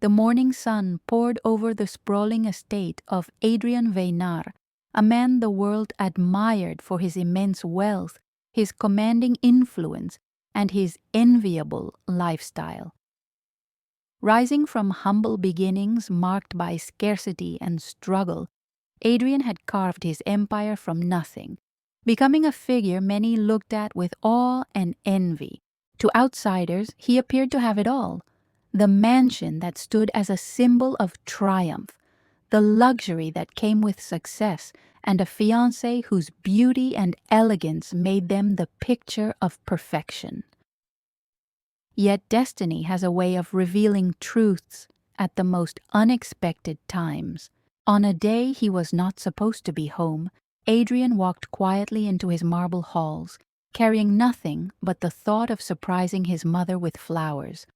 The morning sun poured over the sprawling estate of Adrien Veinard, a man the world admired for his immense wealth, his commanding influence, and his enviable lifestyle. Rising from humble beginnings marked by scarcity and struggle, Adrien had carved his empire from nothing, becoming a figure many looked at with awe and envy. To outsiders, he appeared to have it all: the mansion that stood as a symbol of triumph, the luxury that came with success, and a fiancée whose beauty and elegance made them the picture of perfection. Yet destiny has a way of revealing truths at the most unexpected times. On a day he was not supposed to be home, Adrien walked quietly into his marble halls, carrying nothing but the thought of surprising his mother with flowers.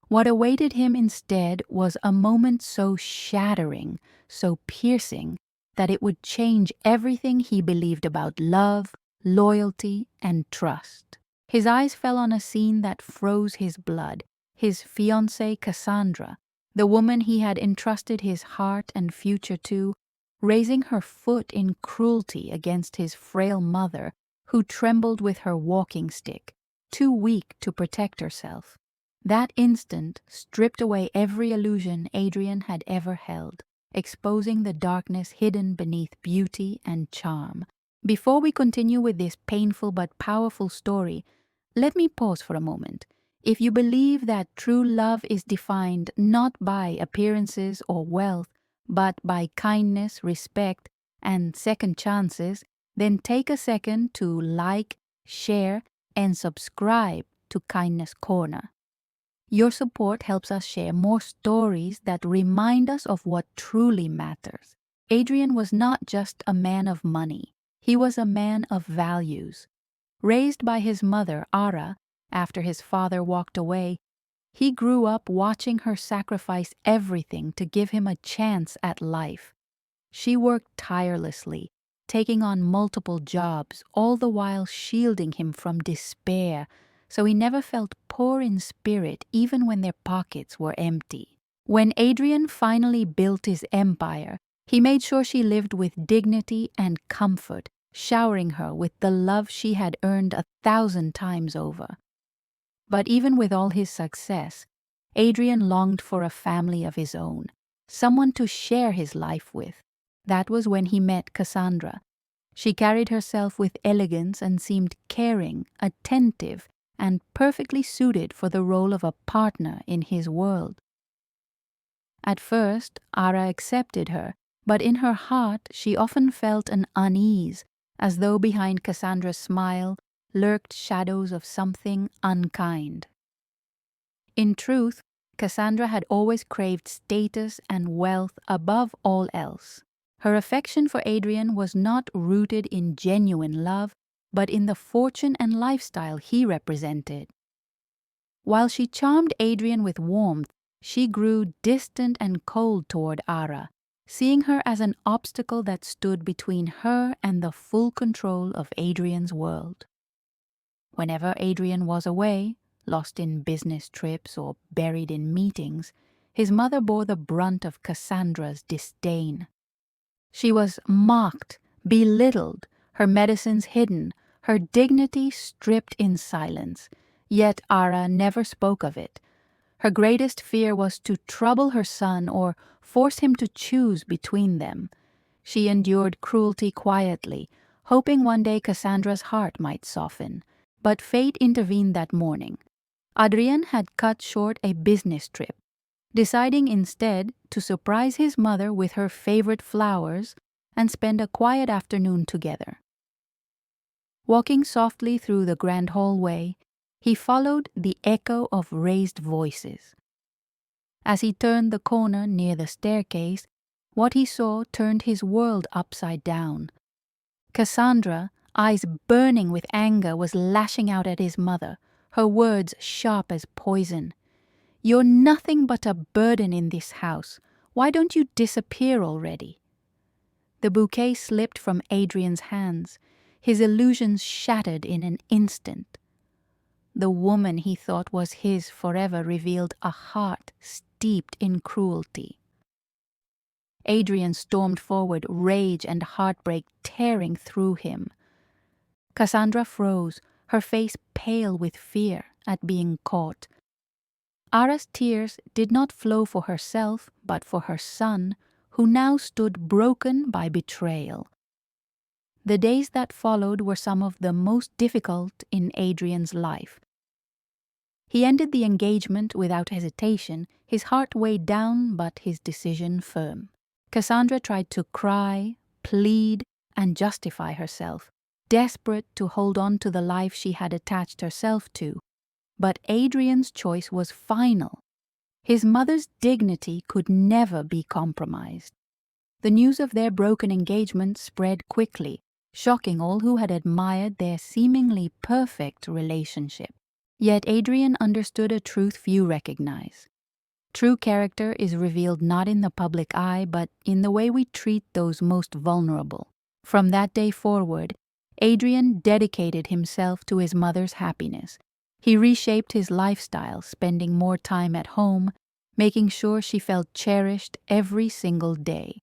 What awaited him instead was a moment so shattering, so piercing, that it would change everything he believed about love, loyalty, and trust. His eyes fell on a scene that froze his blood: his fiancée Cassandra, the woman he had entrusted his heart and future to, raising her foot in cruelty against his frail mother, who trembled with her walking stick, too weak to protect herself. That instant stripped away every illusion Adrien had ever held, exposing the darkness hidden beneath beauty and charm. Before we continue with this painful but powerful story, let me pause for a moment. If you believe that true love is defined not by appearances or wealth, but by kindness, respect, and second chances, then take a second to like, share, and subscribe to Kindness Corner. Your support helps us share more stories that remind us of what truly matters. Adrien was not just a man of money. He was a man of values. Raised by his mother, Ara, after his father walked away, he grew up watching her sacrifice everything to give him a chance at life. She worked tirelessly, taking on multiple jobs, all the while shielding him from despair, so he never felt poor in spirit even when their pockets were empty. When Adrien finally built his empire, he made sure she lived with dignity and comfort, showering her with the love she had earned 1,000 times over. But even with all his success, Adrien longed for a family of his own, someone to share his life with. That was when he met Cassandra. She carried herself with elegance and seemed caring, attentive, and perfectly suited for the role of a partner in his world. At first, Ara accepted her, but in her heart she often felt an unease, as though behind Cassandra's smile lurked shadows of something unkind. In truth, Cassandra had always craved status and wealth above all else. Her affection for Adrien was not rooted in genuine love, but in the fortune and lifestyle he represented. While she charmed Adrien with warmth, she grew distant and cold toward Ara, seeing her as an obstacle that stood between her and the full control of Adrien's world. Whenever Adrien was away, lost in business trips or buried in meetings, his mother bore the brunt of Cassandra's disdain. She was mocked, belittled, her medicines hidden, her dignity stripped in silence, yet Ara never spoke of it. Her greatest fear was to trouble her son or force him to choose between them. She endured cruelty quietly, hoping one day Cassandra's heart might soften. But fate intervened that morning. Adrien had cut short a business trip, deciding instead to surprise his mother with her favorite flowers and spend a quiet afternoon together. Walking softly through the grand hallway, he followed the echo of raised voices. As he turned the corner near the staircase, what he saw turned his world upside down. Cassandra, eyes burning with anger, was lashing out at his mother, her words sharp as poison. "You're nothing but a burden in this house. Why don't you disappear already?" The bouquet slipped from Adrien's hands, his illusions shattered in an instant. The woman he thought was his forever revealed a heart steeped in cruelty. Adrian stormed forward, rage and heartbreak tearing through him. Cassandra froze, her face pale with fear at being caught. Ara's tears did not flow for herself, but for her son, who now stood broken by betrayal. The days that followed were some of the most difficult in Adrian's life. He ended the engagement without hesitation, his heart weighed down but his decision firm. Cassandra tried to cry, plead, and justify herself, desperate to hold on to the life she had attached herself to. But Adrian's choice was final. His mother's dignity could never be compromised. The news of their broken engagement spread quickly, shocking all who had admired their seemingly perfect relationship. Yet Adrian understood a truth few recognize. True character is revealed not in the public eye, but in the way we treat those most vulnerable. From that day forward, Adrian dedicated himself to his mother's happiness. He reshaped his lifestyle, spending more time at home, making sure she felt cherished every single day.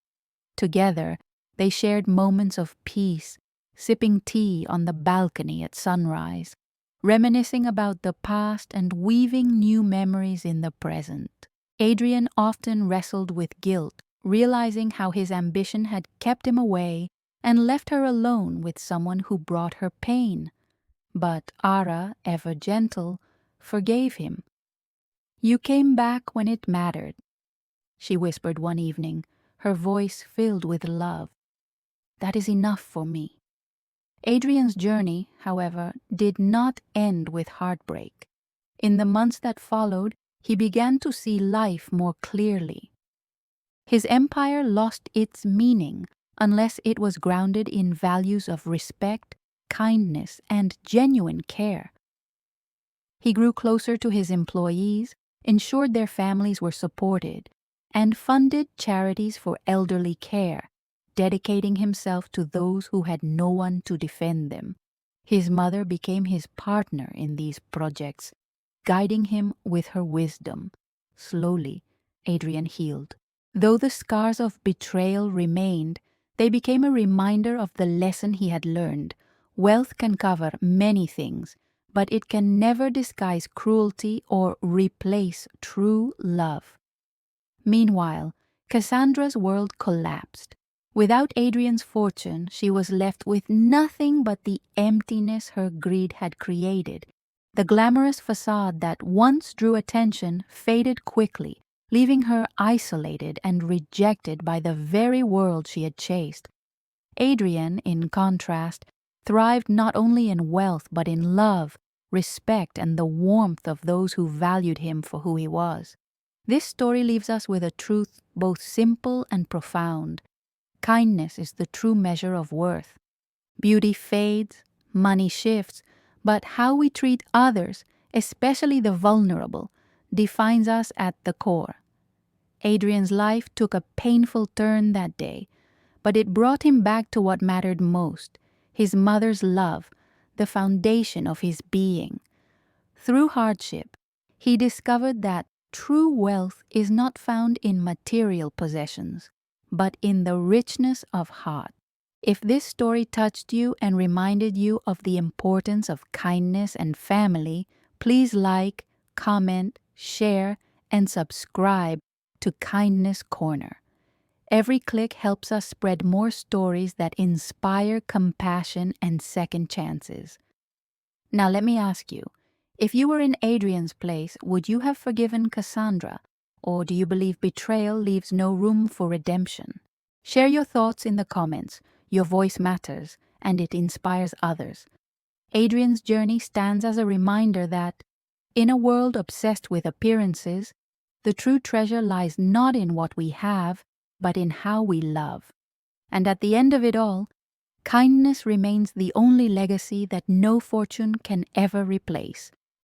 Together, they shared moments of peace, sipping tea on the balcony at sunrise, reminiscing about the past and weaving new memories in the present. Adrian often wrestled with guilt, realizing how his ambition had kept him away and left her alone with someone who brought her pain. But Ara, ever gentle, forgave him. "You came back when it mattered," she whispered one evening, her voice filled with love. "That is enough for me." Adrian's journey, however, did not end with heartbreak. In the months that followed, he began to see life more clearly. His empire lost its meaning unless it was grounded in values of respect, kindness, and genuine care. He grew closer to his employees, ensured their families were supported, and funded charities for elderly care, dedicating himself to those who had no one to defend them. His mother became his partner in these projects, guiding him with her wisdom. Slowly, Adrian healed. Though the scars of betrayal remained, they became a reminder of the lesson he had learned. Wealth can cover many things, but it can never disguise cruelty or replace true love. Meanwhile, Cassandra's world collapsed. Without Adrian's fortune, she was left with nothing but the emptiness her greed had created. The glamorous facade that once drew attention faded quickly, leaving her isolated and rejected by the very world she had chased. Adrian, in contrast, thrived not only in wealth but in love, respect, and the warmth of those who valued him for who he was. This story leaves us with a truth both simple and profound. Kindness is the true measure of worth. Beauty fades, money shifts, but how we treat others, especially the vulnerable, defines us at the core. Adrian's life took a painful turn that day, but it brought him back to what mattered most, his mother's love, the foundation of his being. Through hardship, he discovered that true wealth is not found in material possessions, but in the richness of heart. If this story touched you and reminded you of the importance of kindness and family, please like, comment, share, and subscribe to Kindness Corner. Every click helps us spread more stories that inspire compassion and second chances. Now let me ask you, if you were in Adrian's place, would you have forgiven Cassandra, or do you believe betrayal leaves no room for redemption? Share your thoughts in the comments. Your voice matters, and it inspires others. Adrian's journey stands as a reminder that, in a world obsessed with appearances, the true treasure lies not in what we have, but in how we love. And at the end of it all, kindness remains the only legacy that no fortune can ever replace.